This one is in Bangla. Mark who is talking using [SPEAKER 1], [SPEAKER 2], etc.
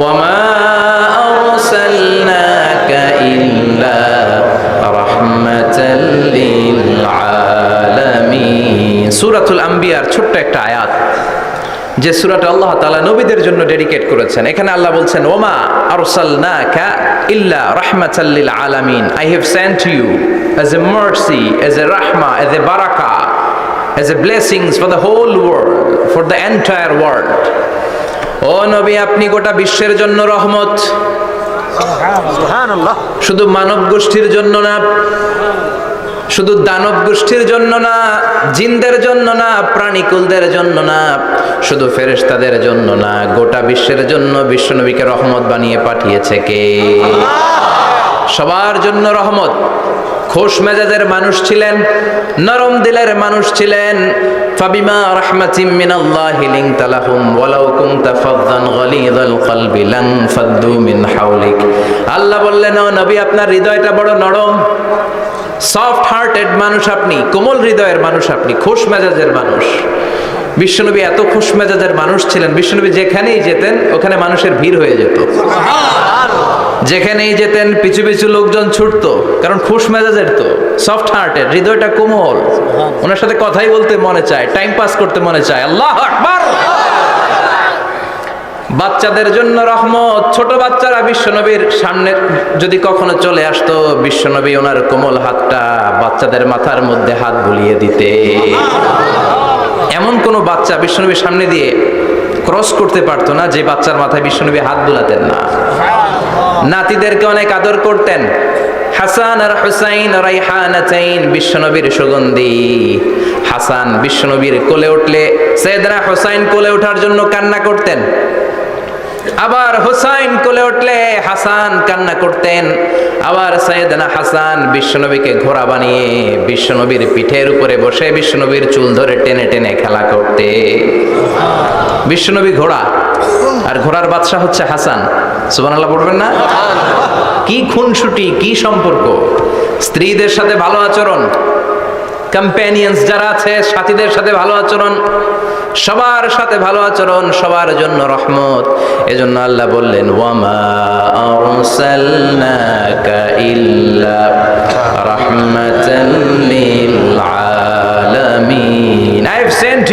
[SPEAKER 1] وما أرسلناك إلا رحمة للعالمين সূরাতুল আম্বিয়ার ছোট্ট একটা আয়াত, যে সূরাটা আল্লাহ তাআলা নবীদের জন্য ডেডিকেট করেছেন। এখানে আল্লাহ বলছেন, ওমা আরসালনাকা ইল্লা রাহমাতাল লিল আলামিন, I have sent you as a mercy, as a rahmah, as a barakah, as a blessings for the whole world, for the entire world. ও নবী, আপনি গোটা বিশ্বের জন্য রহমত। সুবহানাল্লাহ। শুধু মানব গোষ্ঠীর জন্য না, শুধু দানব গোষ্ঠীর জন্য না, জিনদের জন্য না, প্রাণীকুলদের জন্য না, শুধু ফেরেশতাদের জন্য না, গোটা বিশ্বের জন্য বিশ্বনবীকে রহমত বানিয়ে পাঠিয়েছে কে? সবার জন্য রহমত। খোশ মেজাজের মানুষ ছিলেন, নরম দিলের মানুষ ছিলেন। ফাবিমা রাহমাতিম মিনাল্লাহি লিনতা লাহুম ওয়ালাউ কুনতা ফাযযান গালিযাল কলবি লান ফাদ্দু মিন হাওলিক। আল্লাহ বললেন, ও নবী, আপনার হৃদয়টা বড় নরম, সফট হার্টেড মানুষ আপনি, কোমল হৃদয়ের মানুষ আপনি, খোশ মেজাজের মানুষ। বিশ্বনবী এত খোশ মেজাজের মানুষ ছিলেন, বিশ্বনবী যেখানেই যেতেন ওখানে মানুষের ভিড় হয়ে যেত। যেখানেই যেতেন পিছু পিছু লোকজন ছুটতো, কারণ খুশ মেজাজের তো, সফট হার্টেড, হৃদয়টা কোমল, ওনার সাথে কথাই বলতে মনে চায়, টাইম পাস করতে মনে চায়। আল্লাহু আকবার। বাচ্চাদের জন্য রহমত। ছোট বাচ্চারা বিশ্বনবীর সামনে যদি কখনো চলে আসতো, বিশ্বনবী ওনার কোমল হাতটা বাচ্চাদের মাথার মধ্যে হাত বুলিয়ে দিতে। এমন কোন বাচ্চা বিশ্বনবীর সামনে দিয়ে ক্রস করতে পারতো না যে বাচ্চার মাথায় বিশ্বনবী হাত বুলাতেন না। নাতিদেরকে অনেক আদর করতেন। হাসান আর হুসাইন রাইহানাতাইন, বিশ্বনবীর সুগন্ধি। হাসান বিশ্বনবীর কোলে উঠলে সাইয়েদনা হুসাইন কোলে ওঠার জন্য কান্না করতেন, আবার হুসাইন কোলে উঠলে হাসান কান্না করতেন। আবার সাইয়েদনা হাসান বিশ্বনবীকে ঘোড়া বানিয়ে বিশ্বনবীর পিঠের উপরে বসে বিশ্বনবীর চুল ধরে টেনে টেনে খেলা করতে। বিশ্বনবী ঘোড়া, আর ঘোড়ার বাদশা হচ্ছে হাসান। সুবহানাল্লাহ পড়বেন না? কি খুনসুটি, কি সম্পর্ক! স্ত্রীদের সাথে ভালো আচরণ, কম্প্যানিয়ন্স যারা আছে সাথীদের সাথে ভালো আচরণ, সবার সাথে ভালো আচরণ, সবার জন্য রহমত। এজন্য আল্লাহ বললেন, ওয়ামা আরসালনাকা ইল্লা রাহমাতাল লিল আলামিন, I have sent